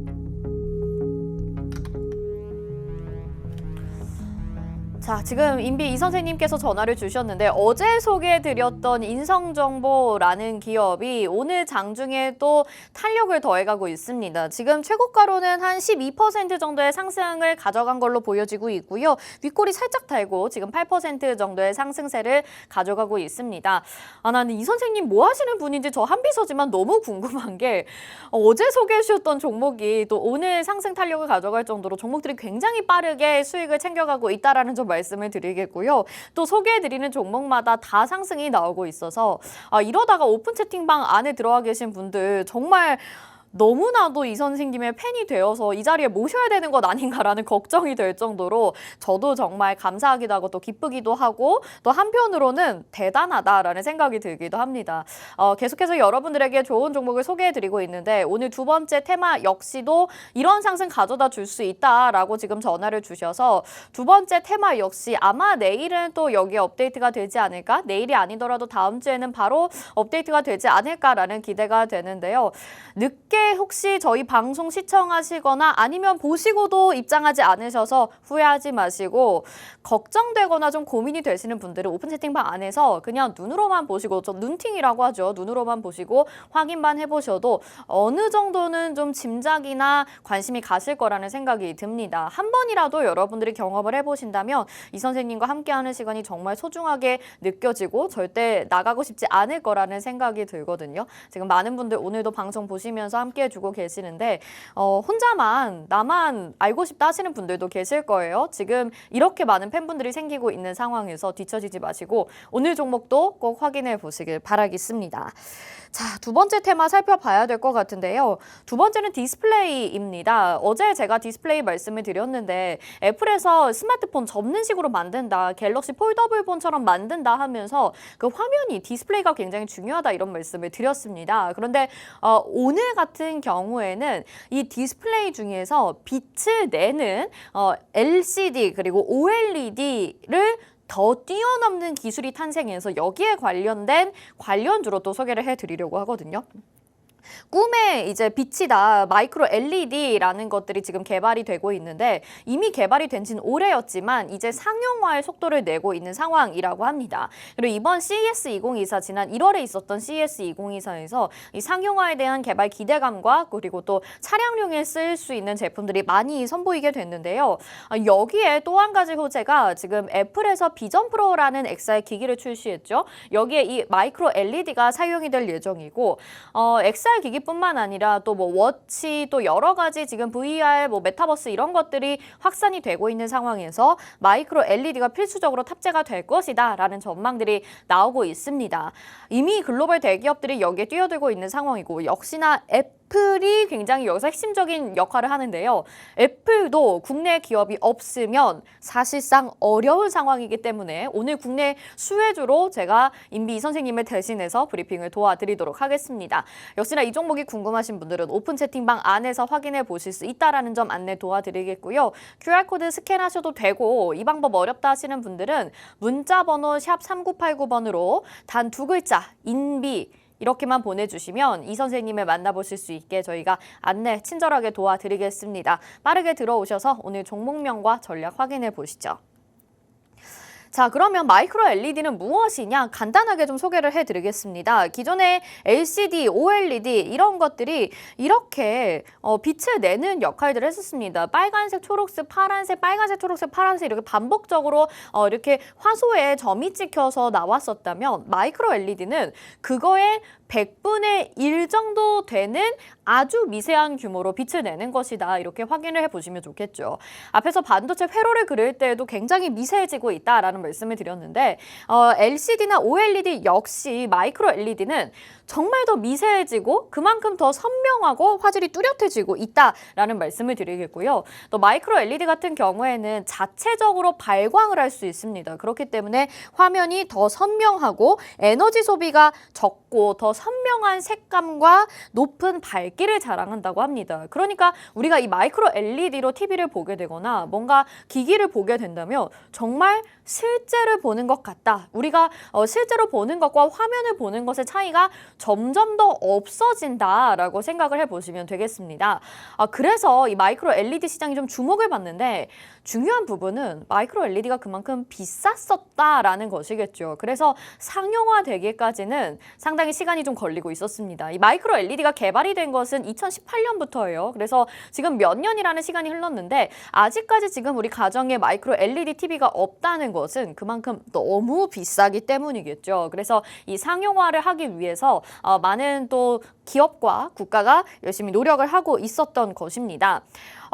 자, 지금 인비 이 선생님께서 전화를 주셨는데 어제 소개해드렸던 인성정보라는 기업이 오늘 장중에 또 탄력을 더해가고 있습니다. 지금 최고가로는 한 12% 정도의 상승을 가져간 걸로 보여지고 있고요. 윗골이 살짝 달고 지금 8% 정도의 상승세를 가져가고 있습니다. 나는 이 선생님 뭐 하시는 분인지 저 한비서지만 너무 궁금한 게 어제 소개해 주셨던 종목이 또 오늘 상승 탄력을 가져갈 정도로 종목들이 굉장히 빠르게 수익을 챙겨가고 있다라는 점 말씀을 드리겠고요. 또 소개해드리는 종목마다 다 상승이 나오고 있어서 이러다가 오픈 채팅방 안에 들어와 계신 분들 정말 너무나도 이 선생님의 팬이 되어서 이 자리에 모셔야 되는 것 아닌가라는 걱정이 될 정도로 저도 정말 감사하기도 하고 또 기쁘기도 하고 또 한편으로는 대단하다라는 생각이 들기도 합니다. 계속해서 여러분들에게 좋은 종목을 소개해드리고 있는데 오늘 두 번째 테마 역시도 이런 상승 가져다 줄 수 있다라고 지금 전화를 주셔서 두 번째 테마 역시 아마 내일은 또 여기에 업데이트가 되지 않을까? 내일이 아니더라도 다음 주에는 바로 업데이트가 되지 않을까라는 기대가 되는데요. 늦게 혹시 저희 방송 시청하시거나 아니면 보시고도 입장하지 않으셔서 후회하지 마시고 걱정되거나 좀 고민이 되시는 분들은 오픈 채팅방 안에서 그냥 눈으로만 보시고 저 눈팅이라고 하죠. 눈으로만 보시고 확인만 해보셔도 어느 정도는 좀 짐작이나 관심이 가실 거라는 생각이 듭니다. 한 번이라도 여러분들이 경험을 해보신다면 이 선생님과 함께하는 시간이 정말 소중하게 느껴지고 절대 나가고 싶지 않을 거라는 생각이 들거든요. 지금 많은 분들 오늘도 방송 보시면서 함께 해주고 계시는데 혼자만 나만 알고 싶다 하시는 분들도 계실 거예요. 지금 이렇게 많은 팬분들이 생기고 있는 상황에서 뒤처지지 마시고 오늘 종목도 꼭 확인해 보시길 바라겠습니다. 자, 두 번째 테마 살펴봐야 될 것 같은데요. 두 번째는 디스플레이입니다. 어제 제가 디스플레이 말씀을 드렸는데 애플에서 스마트폰 접는 식으로 만든다, 갤럭시 폴더블폰처럼 만든다 하면서 그 화면이 디스플레이가 굉장히 중요하다 이런 말씀을 드렸습니다. 그런데 오늘 같은 경우에는 이 디스플레이 중에서 빛을 내는 LCD 그리고 OLED를 더 뛰어넘는 기술이 탄생해서 여기에 관련된 관련주로 또 소개를 해드리려고 하거든요. 꿈의 이제 빛이다 마이크로 LED라는 것들이 지금 개발이 되고 있는데 이미 개발이 된 지는 오래였지만 이제 상용화의 속도를 내고 있는 상황이라고 합니다. 그리고 이번 CES 2024 지난 1월에 있었던 CES 2024에서 이 상용화에 대한 개발 기대감과 그리고 또 차량용에 쓸 수 있는 제품들이 많이 선보이게 됐는데요. 여기에 또 한 가지 호재가 지금 애플에서 비전 프로라는 XR 기기를 출시했죠. 여기에 이 마이크로 LED가 사용이 될 예정이고 XR 기기뿐만 아니라 또 뭐 워치 또 여러 가지 지금 VR 뭐 메타버스 이런 것들이 확산이 되고 있는 상황에서 마이크로 LED가 필수적으로 탑재가 될 것이다라는 전망들이 나오고 있습니다. 이미 글로벌 대기업들이 여기에 뛰어들고 있는 상황이고 역시나 애플이 굉장히 여기서 핵심적인 역할을 하는데요. 애플도 국내 기업이 없으면 사실상 어려운 상황이기 때문에 오늘 국내 수혜주로 제가 임비 선생님을 대신해서 브리핑을 도와드리도록 하겠습니다. 역시나 이 종목이 궁금하신 분들은 오픈 채팅방 안에서 확인해 보실 수 있다는 점 안내 도와드리겠고요. QR코드 스캔하셔도 되고 이 방법 어렵다 하시는 분들은 문자 번호 샵 3989번으로 단 2글자 인비 이렇게만 보내주시면 이 선생님을 만나보실 수 있게 저희가 안내 친절하게 도와드리겠습니다. 빠르게 들어오셔서 오늘 종목명과 전략 확인해 보시죠. 자, 그러면 마이크로 LED는 무엇이냐 간단하게 좀 소개를 해드리겠습니다. 기존의 LCD, OLED 이런 것들이 이렇게 빛을 내는 역할들을 했었습니다. 빨간색, 초록색, 파란색, 빨간색, 초록색, 파란색 이렇게 반복적으로 이렇게 화소에 점이 찍혀서 나왔었다면 마이크로 LED는 그거의 100분의 1 정도 되는 아주 미세한 규모로 빛을 내는 것이다. 이렇게 확인을 해보시면 좋겠죠. 앞에서 반도체 회로를 그릴 때에도 굉장히 미세해지고 있다라는 말씀을 드렸는데 LCD나 OLED 역시 마이크로 LED는 정말 더 미세해지고 그만큼 더 선명하고 화질이 뚜렷해지고 있다라는 말씀을 드리겠고요. 또 마이크로 LED 같은 경우에는 자체적으로 발광을 할 수 있습니다. 그렇기 때문에 화면이 더 선명하고 에너지 소비가 적고 더 선명한 색감과 높은 밝기를 자랑한다고 합니다. 그러니까 우리가 이 마이크로 LED로 TV를 보게 되거나 뭔가 기기를 보게 된다면 정말 실제를 보는 것 같다. 우리가 실제로 보는 것과 화면을 보는 것의 차이가 점점 더 없어진다라고 생각을 해보시면 되겠습니다. 그래서 이 마이크로 LED 시장이 좀 주목을 받는데 중요한 부분은 마이크로 LED가 그만큼 비쌌었다라는 것이겠죠. 그래서 상용화되기까지는 상당히 시간이 좀 걸리고 있었습니다. 이 마이크로 LED가 개발이 된 것은 2018년부터예요. 그래서 지금 몇 년이라는 시간이 흘렀는데 아직까지 지금 우리 가정에 마이크로 LED TV가 없다는 것은 그만큼 너무 비싸기 때문이겠죠. 그래서 이 상용화를 하기 위해서 많은 또 기업과 국가가 열심히 노력을 하고 있었던 것입니다.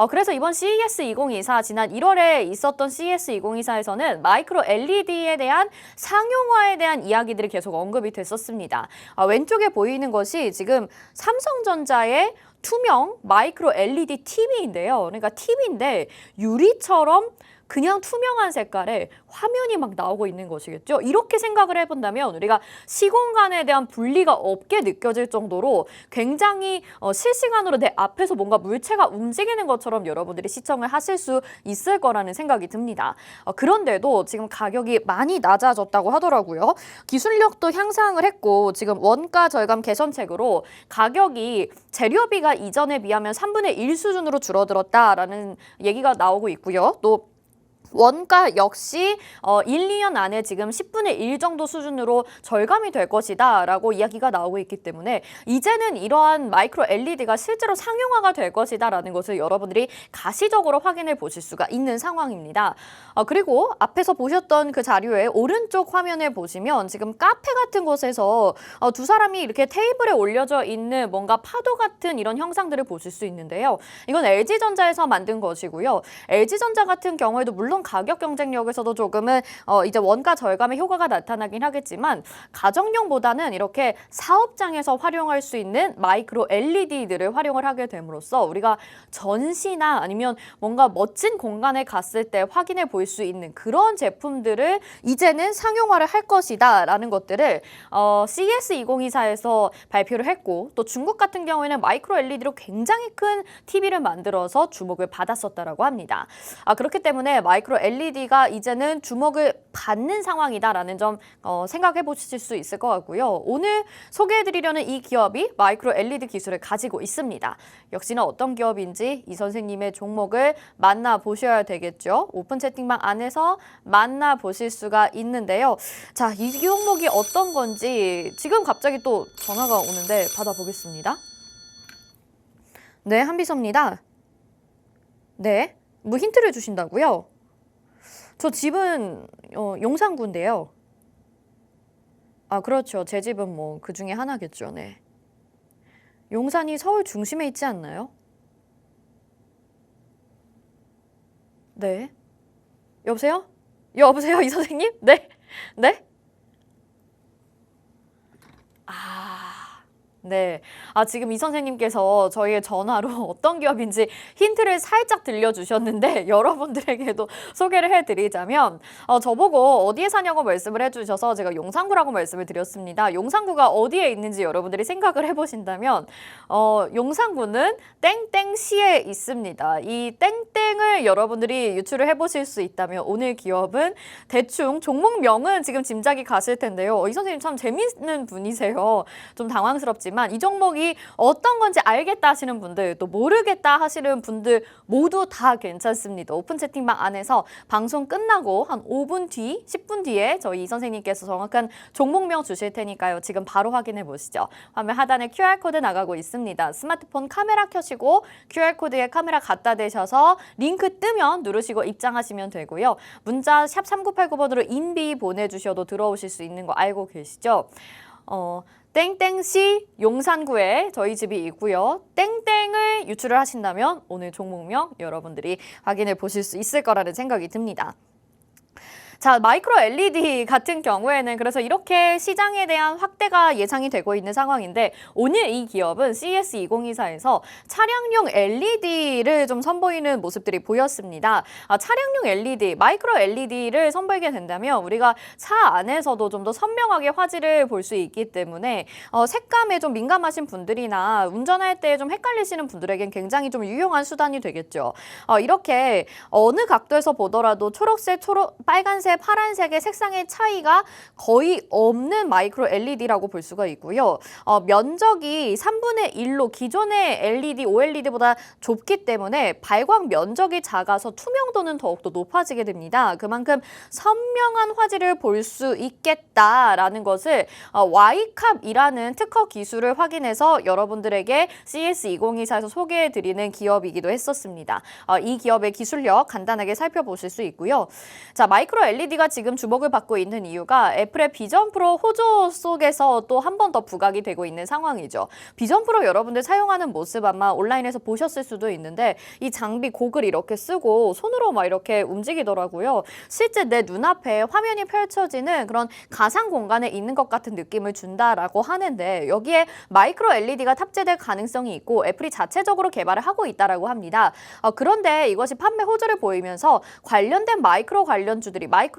그래서 이번 CES 2024 지난 1월에 있었던 CES 2024에서는 마이크로 LED에 대한 상용화에 대한 이야기들이 계속 언급이 됐었습니다. 왼쪽에 보이는 것이 지금 삼성전자의 투명 마이크로 LED TV인데요. 그러니까 TV인데 유리처럼 그냥 투명한 색깔의 화면이 막 나오고 있는 것이겠죠. 이렇게 생각을 해본다면 우리가 시공간에 대한 분리가 없게 느껴질 정도로 굉장히 실시간으로 내 앞에서 뭔가 물체가 움직이는 것처럼 여러분들이 시청을 하실 수 있을 거라는 생각이 듭니다. 그런데도 지금 가격이 많이 낮아졌다고 하더라고요. 기술력도 향상을 했고 지금 원가 절감 개선책으로 가격이 재료비가 이전에 비하면 3분의 1 수준으로 줄어들었다라는 얘기가 나오고 있고요. 또 원가 역시 1, 2년 안에 지금 10분의 1 정도 수준으로 절감이 될 것이다 라고 이야기가 나오고 있기 때문에 이제는 이러한 마이크로 LED가 실제로 상용화가 될 것이다 라는 것을 여러분들이 가시적으로 확인해 보실 수가 있는 상황입니다. 그리고 앞에서 보셨던 그 자료의 오른쪽 화면에 보시면 지금 카페 같은 곳에서 두 사람이 이렇게 테이블에 올려져 있는 뭔가 파도 같은 이런 형상들을 보실 수 있는데요. 이건 LG전자에서 만든 것이고요. LG전자 같은 경우에도 물론 가격 경쟁력에서도 조금은 이제 원가 절감의 효과가 나타나긴 하겠지만 가정용보다는 이렇게 사업장에서 활용할 수 있는 마이크로 LED들을 활용을 하게 됨으로써 우리가 전시나 아니면 뭔가 멋진 공간에 갔을 때 확인해 볼 수 있는 그런 제품들을 이제는 상용화를 할 것이다 라는 것들을 CES 2024에서 발표를 했고 또 중국 같은 경우에는 마이크로 LED로 굉장히 큰 TV를 만들어서 주목을 받았었다라고 합니다. 그렇기 때문에 마이크로 LED가 이제는 주목을 받는 상황이다라는 점 생각해 보실 수 있을 것 같고요. 오늘 소개해드리려는 이 기업이 마이크로 LED 기술을 가지고 있습니다. 역시나 어떤 기업인지 이 선생님의 종목을 만나보셔야 되겠죠. 오픈 채팅방 안에서 만나보실 수가 있는데요. 자, 이 종목이 어떤 건지 지금 갑자기 또 전화가 오는데 받아보겠습니다. 네, 한비서입니다. 네, 뭐 힌트를 주신다고요? 저 집은 용산구인데요. 아, 그렇죠. 제 집은 뭐 그 중에 하나겠죠. 네. 용산이 서울 중심에 있지 않나요? 네. 여보세요? 여보세요, 이 선생님? 네? 네? 네. 지금 이 선생님께서 저희의 전화로 어떤 기업인지 힌트를 살짝 들려주셨는데 여러분들에게도 소개를 해드리자면 저보고 어디에 사냐고 말씀을 해주셔서 제가 용산구라고 말씀을 드렸습니다. 용산구가 어디에 있는지 여러분들이 생각을 해보신다면 용산구는 땡땡시에 있습니다. 이 땡땡을 여러분들이 유추를 해보실 수 있다면 오늘 기업은 대충 종목명은 지금 짐작이 가실 텐데요. 이 선생님 참 재밌는 분이세요. 좀 당황스럽지만 이 종목이 어떤 건지 알겠다 하시는 분들 또 모르겠다 하시는 분들 모두 다 괜찮습니다. 오픈 채팅방 안에서 방송 끝나고 한 5분 뒤, 10분 뒤에 저희 이 선생님께서 정확한 종목명 주실 테니까요. 지금 바로 확인해 보시죠. 화면 하단에 QR코드 나가고 있습니다. 스마트폰 카메라 켜시고 QR코드에 카메라 갖다 대셔서 링크 뜨면 누르시고 입장하시면 되고요. 문자 샵 3989번으로 인비 보내주셔도 들어오실 수 있는 거 알고 계시죠? 땡땡시 용산구에 저희 집이 있고요. 땡땡을 유추를 하신다면 오늘 종목명 여러분들이 확인해 보실 수 있을 거라는 생각이 듭니다. 자, 마이크로 LED 같은 경우에는 그래서 이렇게 시장에 대한 확대가 예상이 되고 있는 상황인데 오늘 이 기업은 CES 2024에서 차량용 LED를 좀 선보이는 모습들이 보였습니다. 차량용 LED, 마이크로 LED를 선보이게 된다면 우리가 차 안에서도 좀 더 선명하게 화질을 볼 수 있기 때문에 색감에 좀 민감하신 분들이나 운전할 때 좀 헷갈리시는 분들에겐 굉장히 좀 유용한 수단이 되겠죠. 이렇게 어느 각도에서 보더라도 초록색, 빨간색, 파란색의 색상의 차이가 거의 없는 마이크로 LED라고 볼 수가 있고요. 면적이 3분의 1로 기존의 LED, OLED보다 좁기 때문에 발광 면적이 작아서 투명도는 더욱더 높아지게 됩니다. 그만큼 선명한 화질을 볼 수 있겠다라는 것을 Y캅이라는 특허 기술을 확인해서 여러분들에게 CES 2024에서 소개해드리는 기업이기도 했었습니다. 이 기업의 기술력 간단하게 살펴보실 수 있고요. 자, 마이크로 LED가 지금 주목을 받고 있는 이유가 애플의 비전 프로 호조 속에서 또 한 번 더 부각이 되고 있는 상황이죠. 비전 프로 여러분들 사용하는 모습 아마 온라인에서 보셨을 수도 있는데 이 장비 고글 이렇게 쓰고 손으로 막 이렇게 움직이더라고요. 실제 내 눈앞에 화면이 펼쳐지는 그런 가상 공간에 있는 것 같은 느낌을 준다라고 하는데 여기에 마이크로 LED가 탑재될 가능성이 있고 애플이 자체적으로 개발을 하고 있다라고 합니다. 그런데 이것이 판매 호조를 보이면서 관련된 마이크로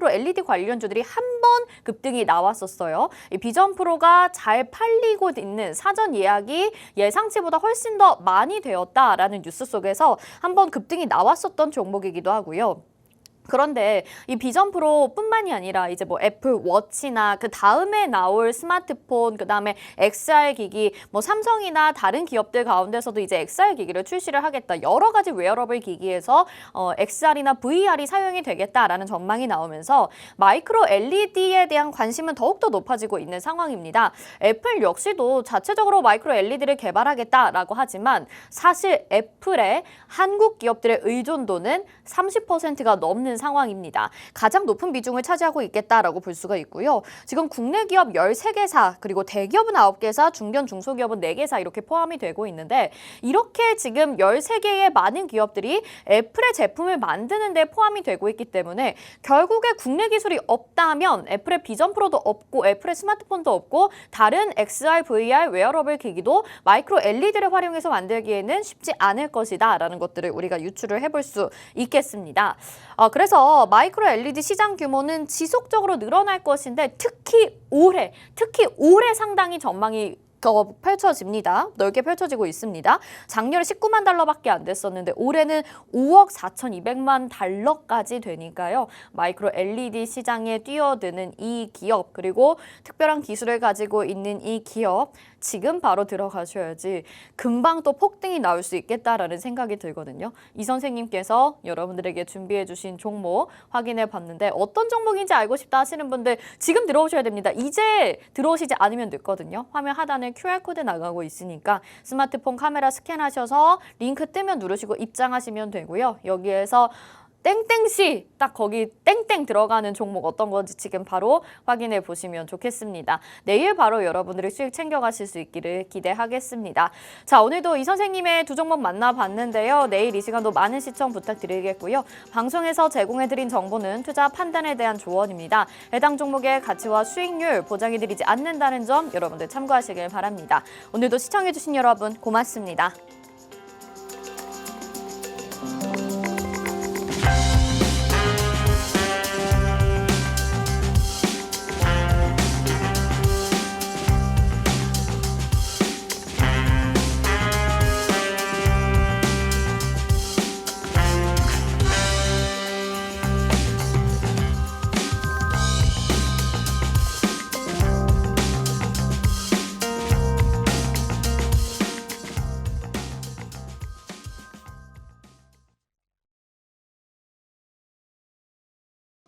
LED 관련주들이 한 번 급등이 나왔었어요. 이 비전 프로가 잘 팔리고 있는 사전 예약이 예상치보다 훨씬 더 많이 되었다라는 뉴스 속에서 한 번 급등이 나왔었던 종목이기도 하고요. 그런데 이 비전 프로뿐만이 아니라 이제 뭐 애플 워치나 그 다음에 나올 스마트폰, 그 다음에 XR 기기, 뭐 삼성이나 다른 기업들 가운데서도 이제 XR 기기를 출시를 하겠다. 여러 가지 웨어러블 기기에서 XR이나 VR이 사용이 되겠다라는 전망이 나오면서 마이크로 LED에 대한 관심은 더욱더 높아지고 있는 상황입니다. 애플 역시도 자체적으로 마이크로 LED를 개발하겠다라고 하지만 사실 애플의 한국 기업들의 의존도는 30%가 넘는 상황입니다. 가장 높은 비중을 차지하고 있겠다라고 볼 수가 있고요. 지금 국내 기업 13개사, 그리고 대기업은 9개사, 중견 중소기업은 4개사 이렇게 포함이 되고 있는데 이렇게 지금 13개의 많은 기업들이 애플의 제품을 만드는 데 포함이 되고 있기 때문에 결국에 국내 기술이 없다면 애플의 비전 프로도 없고 애플의 스마트폰도 없고 다른 XR, VR, 웨어러블 기기도 마이크로 LED를 활용해서 만들기에는 쉽지 않을 것이다 라는 것들을 우리가 유추를 해볼 수 있겠습니다. 그래서 마이크로 LED 시장 규모는 지속적으로 늘어날 것인데 특히 올해 상당히 전망이 펼쳐집니다. 넓게 펼쳐지고 있습니다. 작년에 19만 달러밖에 안 됐었는데 올해는 5억 4,200만 달러까지 되니까요. 마이크로 LED 시장에 뛰어드는 이 기업 그리고 특별한 기술을 가지고 있는 이 기업 지금 바로 들어가셔야지 금방 또 폭등이 나올 수 있겠다라는 생각이 들거든요. 이 선생님께서 여러분들에게 준비해 주신 종목 확인해 봤는데 어떤 종목인지 알고 싶다 하시는 분들 지금 들어오셔야 됩니다. 이제 들어오시지 않으면 늦거든요. 화면 하단에 QR코드 나가고 있으니까 스마트폰 카메라 스캔하셔서 링크 뜨면 누르시고 입장하시면 되고요. 여기에서 땡땡시 딱 거기 땡땡 들어가는 종목 어떤 건지 지금 바로 확인해 보시면 좋겠습니다. 내일 바로 여러분들이 수익 챙겨가실 수 있기를 기대하겠습니다. 자, 오늘도 이 선생님의 두 종목 만나봤는데요. 내일 이 시간도 많은 시청 부탁드리겠고요. 방송에서 제공해드린 정보는 투자 판단에 대한 조언입니다. 해당 종목의 가치와 수익률 보장해드리지 않는다는 점 여러분들 참고하시길 바랍니다. 오늘도 시청해주신 여러분 고맙습니다.